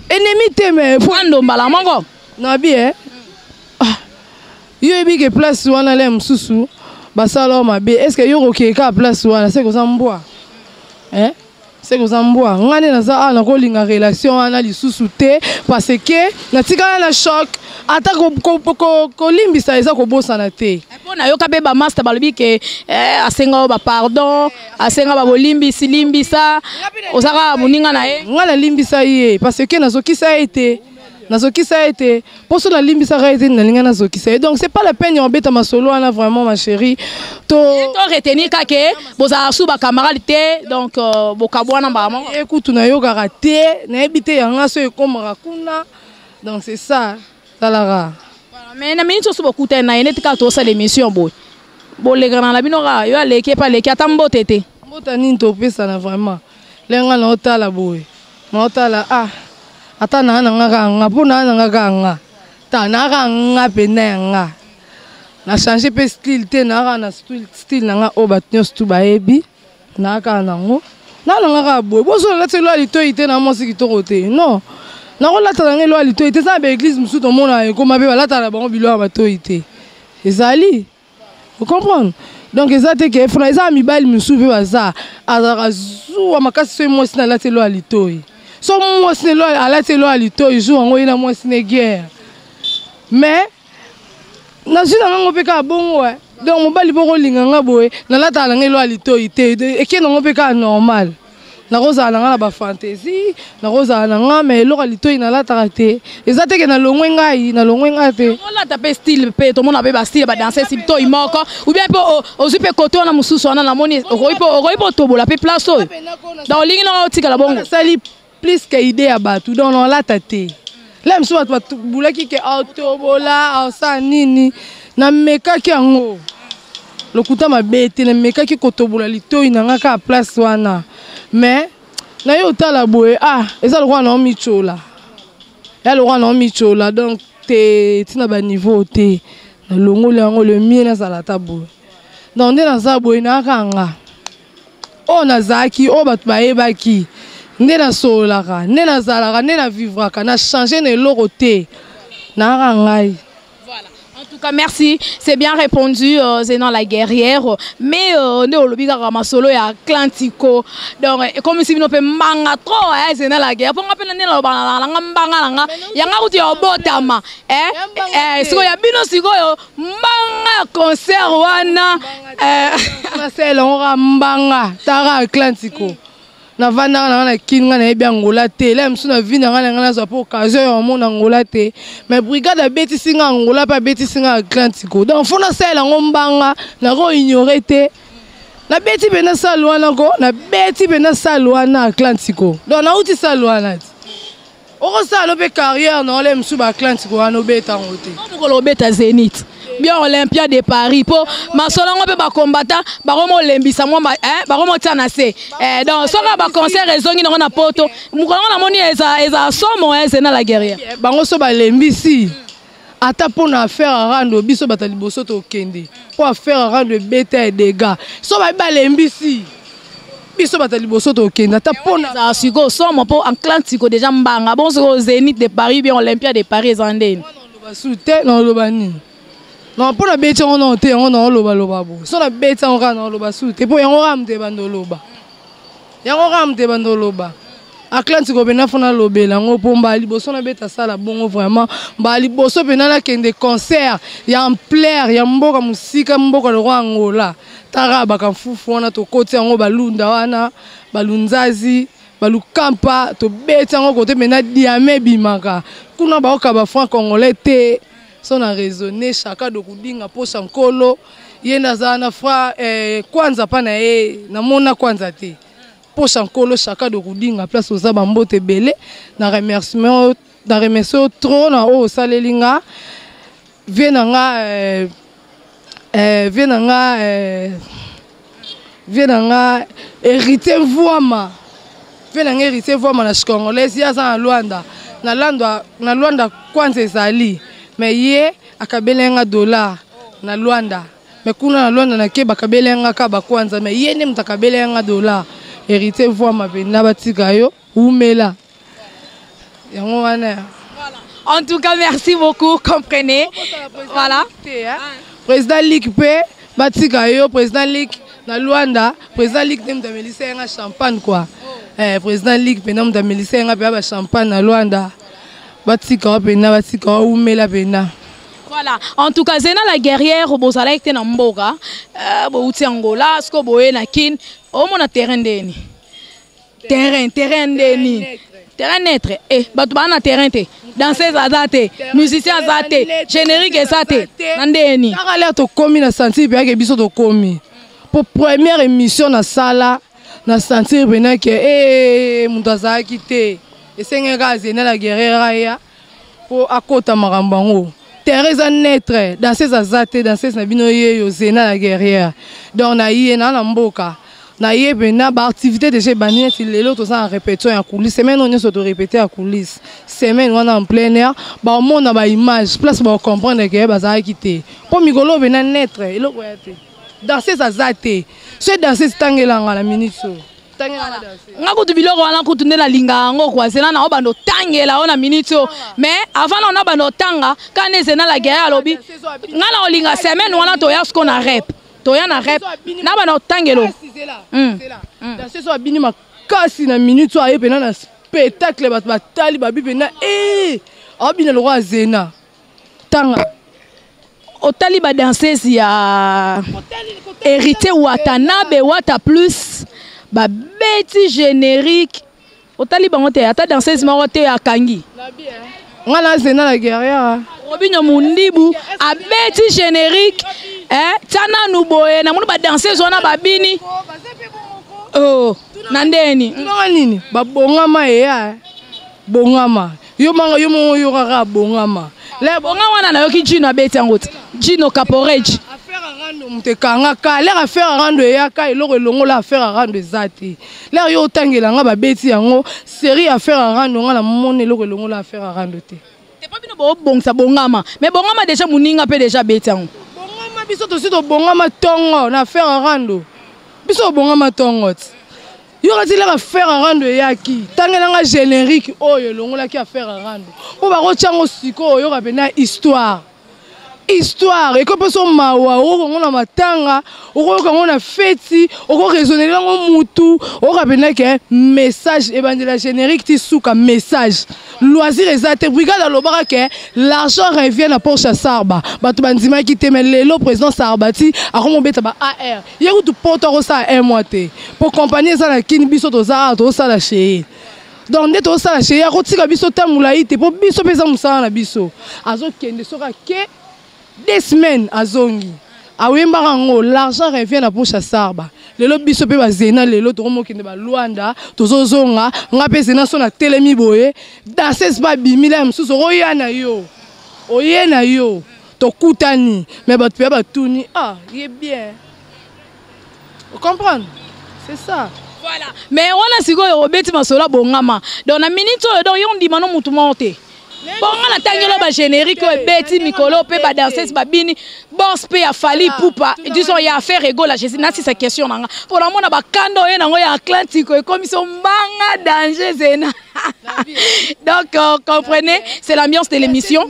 ennemi te mais fando mbala moko na bien yo ebi ke place wana le msusu basalo mabe est-ce que yo okeka place wana c'est que ça mboa hein c'est que ça mboa ngane na za na ko linga relation ana lisusu te parce que na tika na choc ata ko limbisa eza ko bosana te pona yo kabe ba master balobi ke asenga ba pardon asenga ba bolimbisi limbisa osaka muninga na ye ngana limbisa ye parce que nazokisa été pour cela limbisa été na linga nazokisa donc c'est pas la peine on beta ma solo ana vraiment ma chérie to retenir kake boza su ba camarade te donc bokabwana ba mama écoute na yo karaté na ebité yanga so ekomaka kuna donc c'est ça talara mais na minute so bokuta na ene tika to sa l'émission boy bolegana la binora yo aleke pa leki atambo tete mbota nini to pesa na vraiment lenga na otala boy na otala ata na nga pona na nga ta na nga pena nga na changer pe style te na style na nga o batnyo stu baebi na ka nango na nga boy bozo la telo alitoyi te na mosiki to côté non na ko la tala ngelo alitoyi te sa be église musu to mona ko mabe la tala bango bilo abatoyi te ezali vous comprenez donc ezate ke fona eza mibali musu pe baza azaka zuwa makasi so mo sina la telo alitoyi so moi c'est là à la télé à l'ito il joue en haut il a moi c'est guerre mais na zina ngo peka bon ouais donc mon bali boko linga nga boy na la tala ngelo à l'ito ité et que ngo peka normal na roza na nga ba fantaisie na roza na nga mais lo à l'ito ina la tarate ezate ke na longwe ngai te on la taper style pe to mon abe ba style ba danser sipto imoko ou bien o zupe koto na mususu na moni o to bola pe place dans lingi na otika la bongo sali plus que idée à battre donc on l'a tâté là me soit boula qui que autobola ça nini na meka ki ngo lokuta mabete na meka ki kotobola litoi na ngaka place wana mais na yo tala boye eza le roi na michola ya le roi na michola donc te tina ba niveau te na longo le mien na salata boye donc na za boye na kanga o na zaki o bat baebaki ne na solaka ne na zalaka ne na vivraka na changer ne loroté na rangai voilà en tout cas, merci. C'est bien répondu, Zéna la guerrière. Mais nous avons un solo et un clantico. Donc, comme si nous avons manga trop, Zéna la guerrière. Pour rappeler, nous avons manga. Il y a un autre botama. Si vous avez manga concert, c'est le manga. Tara clantico. Na vanda na kinga na ebia ngola te la msu na vina ngana ngana za po occasion ya mona ngola te mais brigade a beti singa ngola pa beti singa Atlantico donc fona sala ngombanga na ko ignorer te na beti bena salwana ko na beti bena salwana Atlantico donc na uti salwana oko sala pe carrière na le msu ba Atlantico ano beta ngote ko lo beta Zénith bien Olympia de Paris pour ma solongo pe ba combattant ba romo lembisa mo ba romo tana se donc soka ba concert ezongi na poto mukolongo na moni eza somo Zéna la guerrière bango so ba lembisi ata pona faire rando biso bata liboso to kende pour faire rando beta et dégâts so ba lembisi biso bata liboso to kende ata pona za sugo somo pour Atlantico déjà mbanga bon so Zénith de Paris bien Olympia de Paris ezandeni ba soute non lo bani non pour la bête on a été on a loba bo so la bête on a loba soute pour yango ramte bando loba yango ramte bando loba Atlantico bena fona lobela ngo pomba liboso na beta sala bongo vraiment ba liboso bena la kende concert ya en plaire ya mboka musika mboka le roi Angola taraba ka fufu wana to koti yango balunda wana balunzazi balukampa to beta ngo kote bena diame bimaka kuna ba okaba franc congolais te son a raisonné chacun de kudinga posa nkolo yenda zana fra kwanza pana na mona kwanza te posa nkolo chacun de kudinga place aux abambote belé na remerciement trop na o salelinga vienanga hérité voama vienanga hérité voama na congolais ya za na Luanda kwanza ezali mais ye akabelenga dollar na Luanda mais kuna na Luanda na ke bakabelenga ka bakwanza mais ye ne mtakabelenga dollar hérité voama bena batika yo umela yango wana. En tout cas, merci beaucoup, comprenez. Voilà. Président Ligue P batika yo président Ligue na Luanda président Ligue nem damelisa nga champagne quoi. Président Ligue pe nem damelisa nga ba champagne na Luanda. Batika pena batika umela pena. Voilà, en tout cas Zéna la guerrière bozala ekte na mboka bo uti Angola sko boye na kin o mona terrain deni terrain deni terrain netre batu bana terrain te danseuse azate musicien azate générique azate nandeni akala to komi na sentir bien que biso to komi pour première émission na sala na sentir bien que mutu azaki te esengeka Zéna la guerrière ya pour akota makambango Teresa netre danseuse azate danseuse na bino yeyo Zéna la guerrière donc na yé na mboka na yé bena ba activité déjà banine ti lelo to ça en répétition en coulisses semaine on est to répéter en coulisses semaine on en plein air ba mona ba image place ba comprendre que ba za quitté po migolo bena netre eloko ya te danseuse azate ce danseuse tangelanga la minute so nga kutu biloko wana kutu nde na linga ngo kwa Zéna na obando tangela ona minute mais avant na bando tanga kana Zéna la guerrière lobi nga na olinga semaine wana to yasko na rep to ya na rep na bando tangelo dans ce soit bini makasi na minute aye pena na spectacle bat batali babi pena abina le roi Zéna tanga otali ba danseuse ya hérité Watanabe Wata plus ba beti générique otali bango te ata danseuse moko te akangi ngana Zéna la guerrière Robinho Mundibu a beti générique tana nuboye na munu ba danseuse wana babini nandeni nini ba bongama bongama yo manga yo mo yo kaka bongama le bonga wana na yoki Gino abeti yango Gino Caporeji mtekanga ka l'air à faire rendre yaka eloko elongo la faire rendre zati l'air yo tangela nga ba beti yango série à faire rendre nga la mone eloko elongo la faire rendre te pas bino bo bongsa bongama mais bongama déjà muninga pe déjà beti yango bongama biso to sito bongama tongo na faire rendre biso bongama tongo yo kati l'air à faire rendre yaki tangela nga générique oyo elongo la ki à faire rendre po ba ko chango siko yo ka bena histoire histoire et que son mawa on a matanga on a feti on raisonner dans mutu on rappelle que message et ben de la générique ti souka message loisir exact brigade lo baraka l'argent revient à poche à Sarba batu bandima qui temele le président Sarbati a comme beta ba AR yego tu poto ça un mois te pour compagnie ça la kin biso to za to ça la chez donc net to ça la chez ya ko tika biso tamula ite pour biso pesa musala na biso azo kende soka ke 2 semaines à Zongi. A Wimbarango, l'argent revient à la poche à Sarba. Le lobby se peut bazena, le lot romo qui ne va Luanda, Tozo Zonga, Rapesena son a Telemi Boye, dans 16 babi, Milam sous Oyana yo, Oyena yo, Tokutani, mais votre père Touni, ah, il est bien. Vous comprenez? C'est ça. Voilà. Mais on a si go Robert Masola Bongama. Dans la minute, dans yon dit manon moutumonte. Bon, on a tangelo ba générique Betty Mikolo pe ba danseuse ba bini boss pe a fali poupa disons il y a affaire ego la Jésus nasi sa question nanga pour la mona ba kando ye nango ya Atlantique comme ils sont banga danger zena donc comprenez c'est l'ambiance de l'émission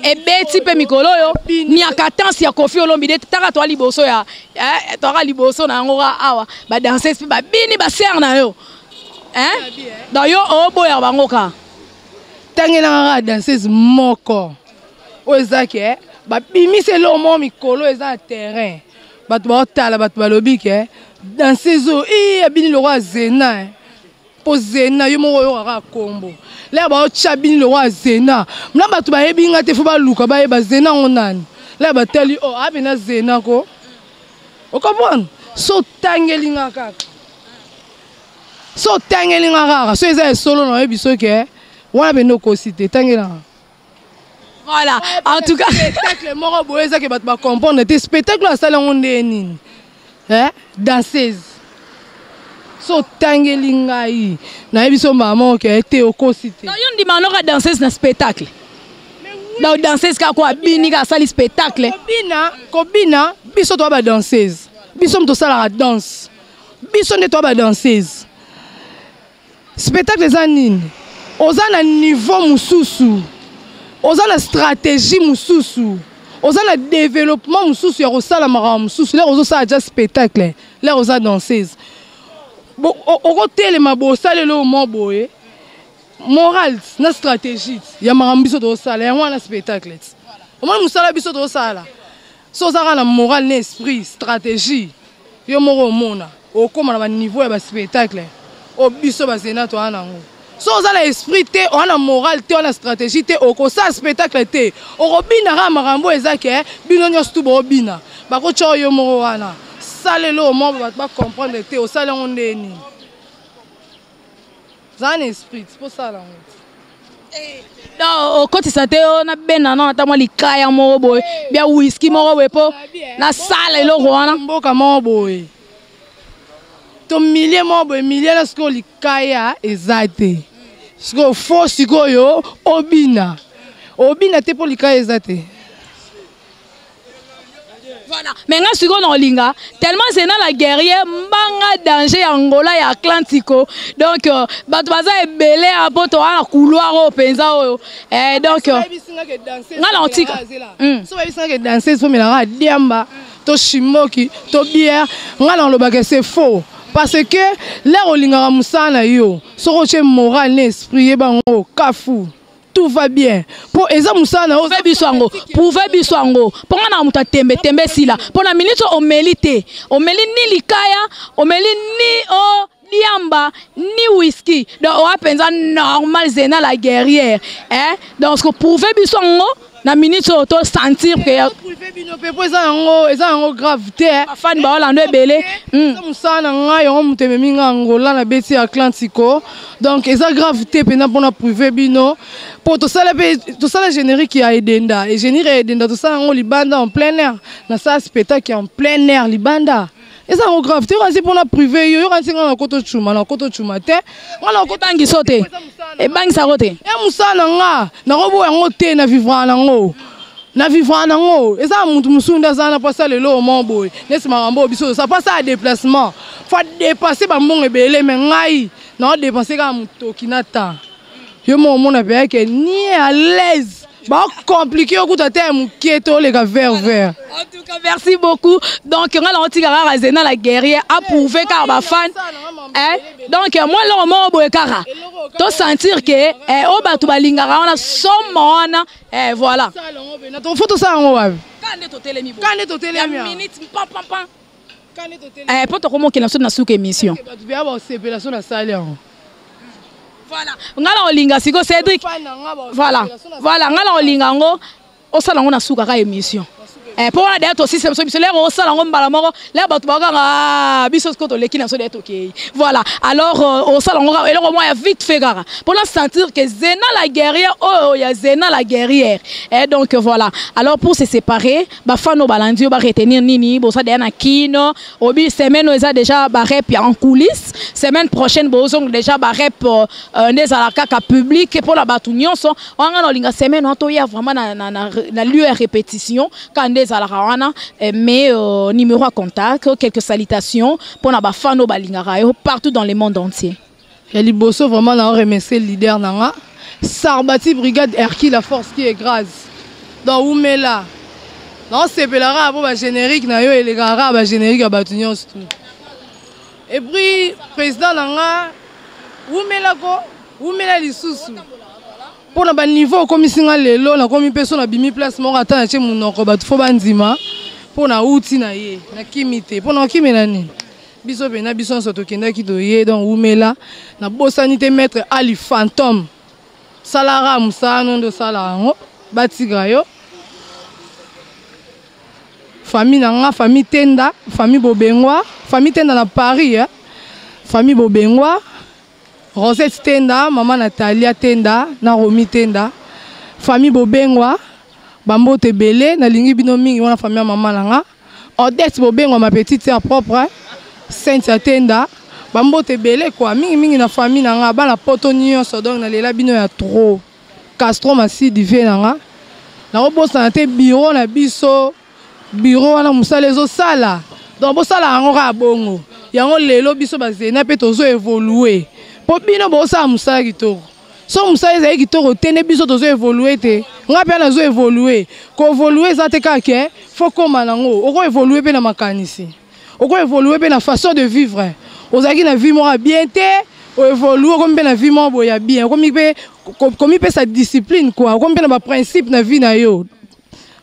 et Betty pe Mikolo yo ni akatance ya Kofi Olomide taka to liboso ya to liboso na ngora awa ba danseuse pe ba bini ba ser na yo hein dans yo oboya bangoka tangela danseuse moko ozake ba bimise lo mo mikolo eza terrain batu ba tala batu ba lobi ke danseuse abini lo roi Zena po Zena yo mo yo ra kombo le ba chabini lo roi Zena mna batu ba yebinga te fo ba luka ba yeba Zena onani le ba teli o abina Zena ko o comprendre so tangelinga kaka so tangelinga kaka so eza solo no yebiso ke voilà. En tout cas, spectacle moro boyeza ke batba comprendre te spectacle à sala onde nini. Hein? Danseuse. So tangelinga yi. Na yebiso maman ke te okosité. Non yon di manora danseuse na spectacle. Na danseuse ka kwa bini ka sali spectacle. Kobina biso to ba danseuse. Biso mto sala la danse. Biso ne to ba danseuse. Spectacle za nini? Oza na niveau mususu, oza na stratégie mususu, oza na développement mususu ya kosala mara mususu, là ozo sa déjà spectacle, là oza danseuse. Bon, oko telema bo salelo mo boye. Moral na stratégie, ya mara biso to sala, ya wana spectacle. O mona musala biso to sala. So za na moral na esprit, stratégie. Yo moro mona, o koma na niveau ya ba spectacle. O biso ba Zena to ana ngo. So on a l'esprit te, on a moral te, on a stratégie te, on a spectacle te. On robina ramarambo ezake, bino nyos tu robina. Bako cho yo moro wana. Sale lo mo ba comprendre te, o sale on ni. Zan esprit, c'est pour ça là. Non, quand ça te on a ben non ta moi li kaya moro boy, bien whisky moro we po. Na sale lo wana mboka moro boy. To millier mo boy, millier la sko li kaya ezate. Sko fo siko yo obina. Obina te pour li kaya ezate. Voilà. Mais nga siko no linga, tellement c'est dans la guerrière mbanga danger Angola ya Atlantico. Donc bato baza ebele apoto ana couloir o penza o. Donc nga l'antique. So ba bisinga ke danser so melara diamba, to shimoki, to bière, nga dans le bague c'est faux. Parce que là, on a musana yo, soroche moral, l'esprit, bango, kafou, tout va bien. Pour eza musana, on fait biswango, pour faire biswango. Pour on a muta tembe si là. Pour la minute on mélite, ni likaya, on mélite ni o diamba, ni whisky. Donc on a pensé normal Zena la guerrière, hein. Donc pour faire biswango. Na minute auto sentir que privé bino pepo eza ngo gravité fan ba Orlando ebele musana ngai on mutememi Angola na beti Atlantico donc eza gravité pena pona privé bino pour tout ça générique ya edenda et générique edenda tout ça ngo libanda en plein air na ça spectacle en plein air libanda. Et ça en grave, tu vas pour la privée, il y aura un côté chuma, un côté chuma, on a un côté qui saute, et bang ça rote. Et Moussa Nanga, n'a pas un côté na vivre en ango, na vivre en ango. Et ça, Moussunda Zana passe le lot au Mamboy, n'est-ce pas, Mambo, ça passe à déplacement. Faut dépasser par mon ébélé, mais ngai, non, dépasser comme Tokinata. Je m'en mon appelle que ni à l'aise. Bah compliqué au coup de terme qui est les gars vert. En tout cas, merci beaucoup. Donc, on a l'antigara Zena la guerrière approuvé car ma fan. Donc, moi là on m'a envoyé kara. Tu sentir que au batu balingara on a sommona voilà. Ton photo ça en haut. Quand est hôtel mi. Quand est hôtel mi. Minute pam. Quand est hôtel. Pour te comment qu'il a sur na sous émission. Tu vas avoir célébration na salle. Voilà. Ngala olinga siko Cédric. Voilà, ngala olinga ngo osala ngo na suka ka émission. Pour on a d'être aussi c'est l'air osala ngo mbala moko, l'air batu bakanga biso ko to leki na so d'être OK. Voilà. Alors osala ngo et le moi vite fait gara. Pour la sentir que Zena la guerrière il y a Zena la guerrière. Et donc voilà. Alors pour se séparer, ba fano balandio ba retenir nini, bo ça na kino, obi semaine oza déjà ba rep en coulisses. Semaine prochaine bozong déjà ba rep des alaka ka public pour la batunion so on a linga semaine on to ya vraiment na lieu répétition quand des alaka mais numéro à contact quelques salutations pour na ba fano balingara partout dans le monde entier. Et liboso vraiment na remercier le leader nanga Sarbati brigade Erki la force qui est grâce. Donc Oumela. Non c'est pelara pour ba générique na yo et les gara ba générique à batunion tout. Et puis président nanga Oumela lisusu pour na niveau comme singa lelo na comme personne na bimi place mo ata na che munoko batu fo banzima pour na outi na ye na kimité pour na kimela ni biso bena biso so tokenda ki doye donc Oumela na bosanité maître Ali Fantôme salara musano ndo sala ngo batiga yo famille nanga famille Tenda famille Bobengwa famille Tenda na Paris famille Bobengwa Rosette Tenda, maman Natalia Tenda, na Romi Tenda, famille Bobengwa, Bambo Tebele, na lingi bino mingi wana famille maman nanga, Odette Bobengwa ma petite sœur propre, Cynthia Tenda, Bambo Tebele quoi, mingi na famille nanga, ba na poto nyonso donc na lela bino ya trop, Castro masi divé nanga, na obo santé bureau na biso, bureau wana musala ezo sala, donc bo sala ngo ka bongo, yango lelo biso bazena pe tozo évoluer. Pour bino bosa musala kitoko so musala ezali kitoko tene biso tozo évoluer te nga pe na zo évoluer ko évoluer za te kake faut koma nango oko évoluer pe na makanisi oko évoluer pe na façon de vivre ozaki na vie mo bien te o évoluer comme pe na vie mo boya bien comme pe sa discipline quoi comme pe na ba principe na vie na yo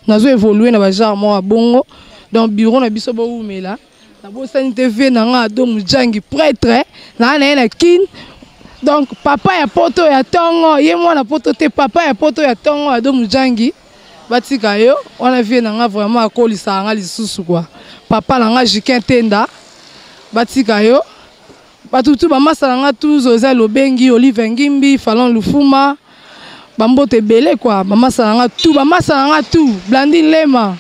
na zo évoluer na ba genre mo bongo donc bureau na biso bo Oumela na bo sanité ve na nga do mujangi prêtre na kin. Donc papa ya poto ya tongo ye mwana poto te papa ya poto ya tongo ado mujangi batika yo on a vu nanga vraiment akolisa nga lisusu quoi papa nanga Jikin Tenda batika yo batutu ba masala nga tous oza lobengi Olive Ngimbi Falon Lufuma bambote belé quoi ba masala nga tout Blandine Lema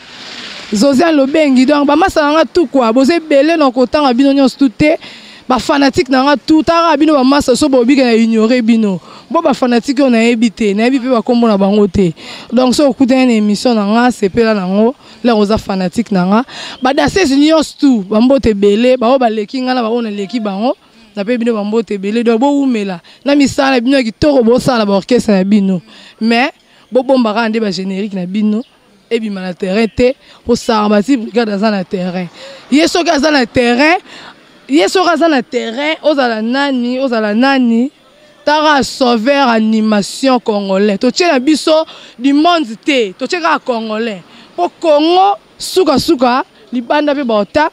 Zosiane Lobengi donc ba masala nga tout quoi bozé belé non kotanga bino nyos tout te ba fanatique nanga tout tara bino ba massa so bobi na ignorer bino bo ba fanatique on a évité na bipe ba kombo na bango te donc so okuta une émission nanga c'est pela nango la rosa fanatique nanga ba danser unions tout bambote belé ba ba leki ngana ba ona leki bango na pe bino bambote belé do bo Oumela na misala bino ki toro bo sala ba orchestre na bino mais bo bomba rande ba générique na bino et bima na terrain te pour Sarbati brigade dans na terrain yeso gaza na terrain yeso gaza na terrain ozala nani tara sauveur animation congolais to tient na biso du monde te to tient ka congolais po Congo suka libanda pe baota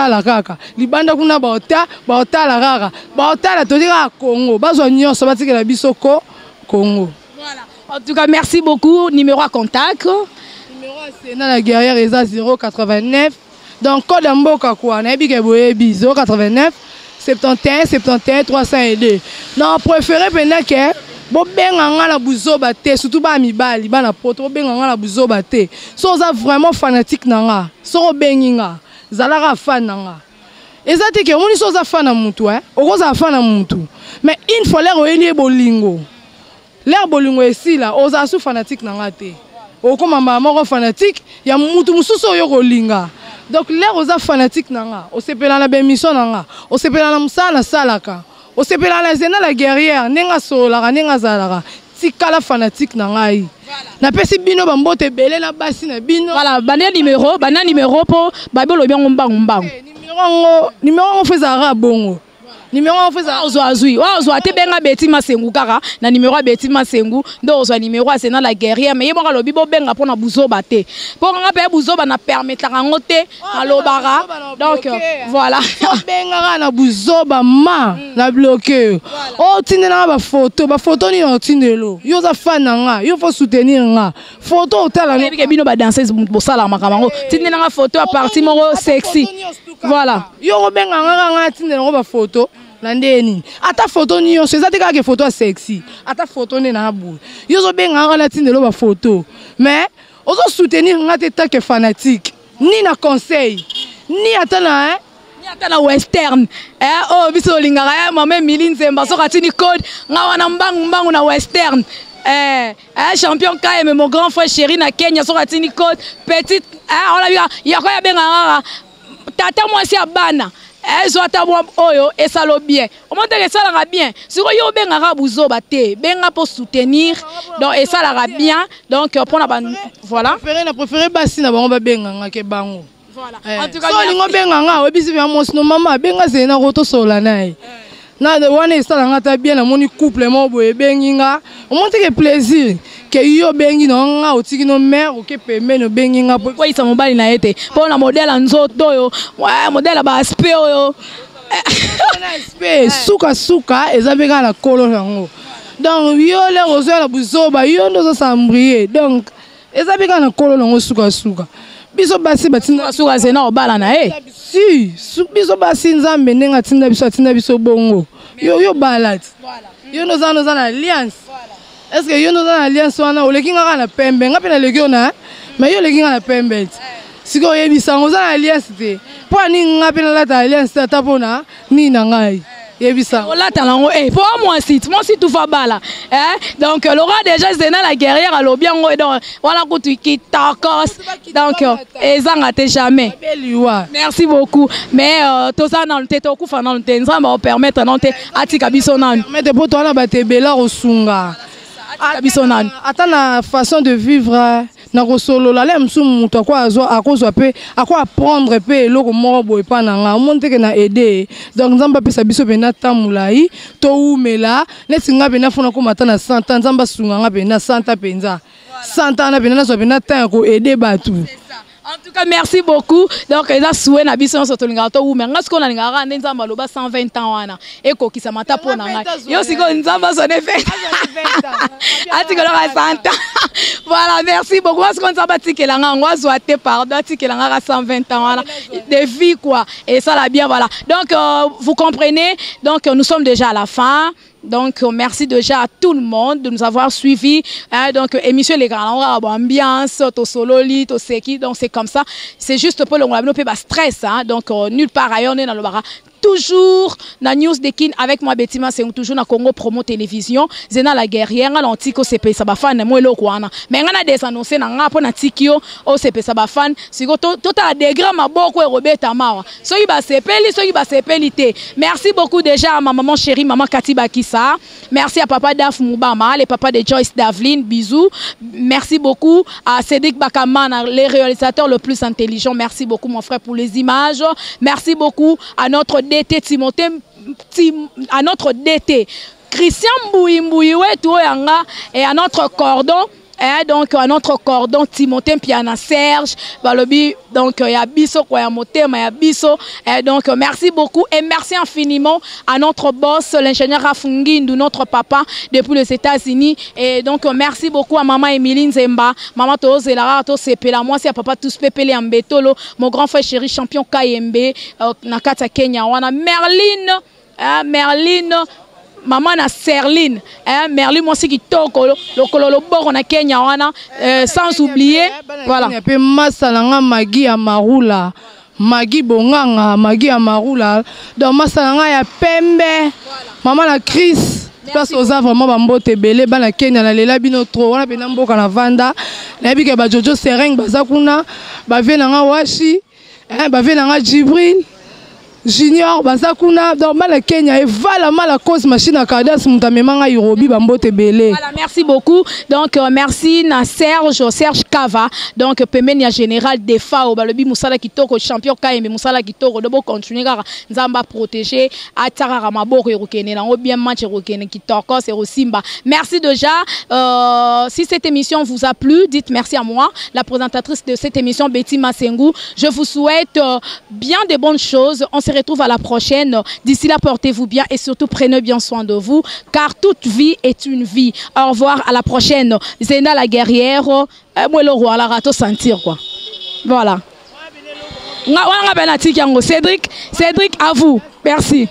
la kaka libanda kuna baota la kaka baota la to tient ka Congo bazwa nyonso batikela biso ko Congo. Voilà. En tout cas merci beaucoup. Numéro à contact numéro c'est na la guerrière eza 089. Donc code mboka quoi na bike boyebi 089 71 302. Non préféré pena ke bo benga nga na buzoba te surtout ba mibali ba na poto bo benga nga na buzoba te so za vraiment fanatique nanga so bengi nga zalaka fan nanga ezate ke moni so za fan na mutu okoza fan na mutu mais une fois l'air oyeli bolingo esi la oza su fanatique nanga te okoma mama fanatique ya mutu mususu oyo kolinga. Donc là oza fanatique nanga o sepela na bémission nanga o sepela na musala salaka o sepela na zena la guerrière nenga solaka nenga zalaka tikala fanatique na ngai na pesi bino bambote belé na basi na bino voilà bana numéro po babelo bien ngombango numéro faisara bongo numéro faisara ozwazui ozwa te benga Betty Masengu kaka na numéro Betty Masengu ndo ozwa numéro asena la guerrière mais yebaka lobi bo benga pona buzoba te po nga pe buzoba na permettre ngo te alobara donc voilà benga na buzoba ma na bloqué o tindela ba photo ni o tindelo yo za fan nga yo faut soutenir nga photo otala no ke bino ba danseuse bo sala makamango tindela nga photo à partir moko sexy voilà yo benga nga tindela ba photo Landeni. Ata photo ni yo, c'est ça que photo sexy. Ata photo ni na boule. Yo zo benga nga tindelo ba photo. Mais ozo soutenir nga te ta que fanatique. Ni na conseil. Ni atana ni atana western. Oh biso lingara mama Emiline Nzemba so katini code nga wana mbangu na western. Champion KM mon grand frère chéri na Kenya so katini code petite on l'a vu ya ko ya benga nga tata moi si abana. Ezwata mwa oyo esalo bien. Omonte que ça la bien. Siko yo benga ka buzoba te, benga pour soutenir. Donc et ça la bien. Donc pour na voilà. Préféré basi na bango ba benga nga ke bango. Voilà. En tout cas, so lingo benga nga obisi bien mon no mama benga ze na roto sola nai. Na de wana esala nga ta bien na moni couple mo boye benginga. Omonte que plaisir. Que yo bengi no nga otiki no mère oke pembe no bengi nga po ko isa mobali na ete po na modèle nzoto yo ouais modèle ba aspect yo na aspect suka ezabeka na kolo yango donc yo le rozo la buzoba yo ndo sambrier donc ezabeka na kolo yango suka biso basi batinda suka zena obala na si biso basi nzambe ndenga tinda biso bongo yo balat voilà yo ndo za na alliance. Est-ce que yo nous avons alliance wana olekinga na pembe ngapi na legiona mais yo lekinga na pembe siko yebisa ngoza alliance te po ni ngapi na la alliance ta pona ni na ngai yebisa on lata lango pour moi si tout va bala donc Laura déjà c'est la guerrière à lobiango et donc voilà ko tu qui takos donc ezanga te jamais merci beaucoup mais tout ça dans le tete okufa dans le tete ça va permettre non te atika biso nan permettre pour toi na batebela osunga ata na façon de vivre na kosolola le msumu mutu akozwa pe apprendre pe eloko moko boye pa na nga omonte ke na aider donc nzambe apesa biso pe na tamulai to umela neti nga pe nafuna komata na 100 ans nzambe asunga nga pe na 100 ans penza 100 ans na pe nazwa pe na temps ko aider batu. En tout cas, merci beaucoup. Donc, ils ont souhaité na biso sur Tolingato ou mais ngas ko na ngara ndenza maloba 120 ans wana. Eko ki samata po na ngai. Yo siko nzamba sonne fait. Ati ko la 100 ans. Voilà, merci beaucoup. Parce qu'on s'en battit que la ngwa zoate pardon, ati que la ngara 120 ans wana. Des vies quoi. Et ça la bien voilà. Donc vous comprenez. Donc nous sommes déjà à la fin. Donc merci déjà à tout le monde de nous avoir suivis. Donc émission les grands ambiance, to sololi, to seki, donc c'est comme ça. C'est juste pour le stress. Donc nulle part ailleurs on est dans le bara. Toujours na news de kin avec moi Betty Masengu toujours na Congo Promo Télévision zena la guerrière nga l'antiko CP ça ba fan mo eloko wana mais nga na des annoncer na nga po na tikio o CP ça ba fan siko tota degré maboko e Robert Amara so yi ba sepeli te. Merci beaucoup déjà à ma maman chérie maman Katiba Kissa, merci à papa Daf Moubama, les papas de Joyce Davlin, bisous. Merci beaucoup à Cédric Bakamana, les réalisateurs le plus intelligent. Merci beaucoup mon frère pour les images. Merci beaucoup à notre DT Timothée, à notre DT Christian Mbouimboui et à notre cordon. Donc à notre cordon Timothée Piana Serge Balobi donc il y a biso quoi ya motema ya biso donc merci beaucoup et merci infiniment à notre boss l'ingénieur Rafungindu notre papa depuis les États-Unis et donc merci beaucoup à maman Emiline Nzemba maman Tozela to sepela moi c'est papa tous pepele ambetolo mon grand frère chéri champion KMB nakata Kenya wana Merline maman na Serline Merli moi c'est qui toko le kololo boko na Kenya wana sans oublier voilà et puis masalanga Magi Amarula Magi Bonganga Magi Amarula donc masalanga ya pembe maman na Chris place aux vraiment bambote belé bana Kenya na lela bino trop wana pe na mboka na vanda na bi ke ba Jojo Sereng bazakuna ba venanga washi ba venanga Jibril Junior Basakuna dans mal Kenya et vala mal à cause machine à Kadas Moutamemanga Irobi Bambote Belé. Voilà, merci beaucoup. Donc merci na Serge Kava. Donc Pemenia général des FAO Balobi Moussala Kitoko champion KM Moussala Kitoko de continuer car Nzamba protéger Atara Ramaboko Rokene na bien match Rokene Kitoko c'est Simba. Merci déjà. Si cette émission vous a plu, dites merci à moi, la présentatrice de cette émission Betty Masengu. Je vous souhaite bien de bonnes choses. On se retrouve à la prochaine. D'ici là, portez-vous bien et surtout prenez bien soin de vous car toute vie est une vie. Au revoir, à la prochaine. Zena la guerrière. Moi le roi, la rato sentir quoi. Voilà. Cédric, à vous. Merci.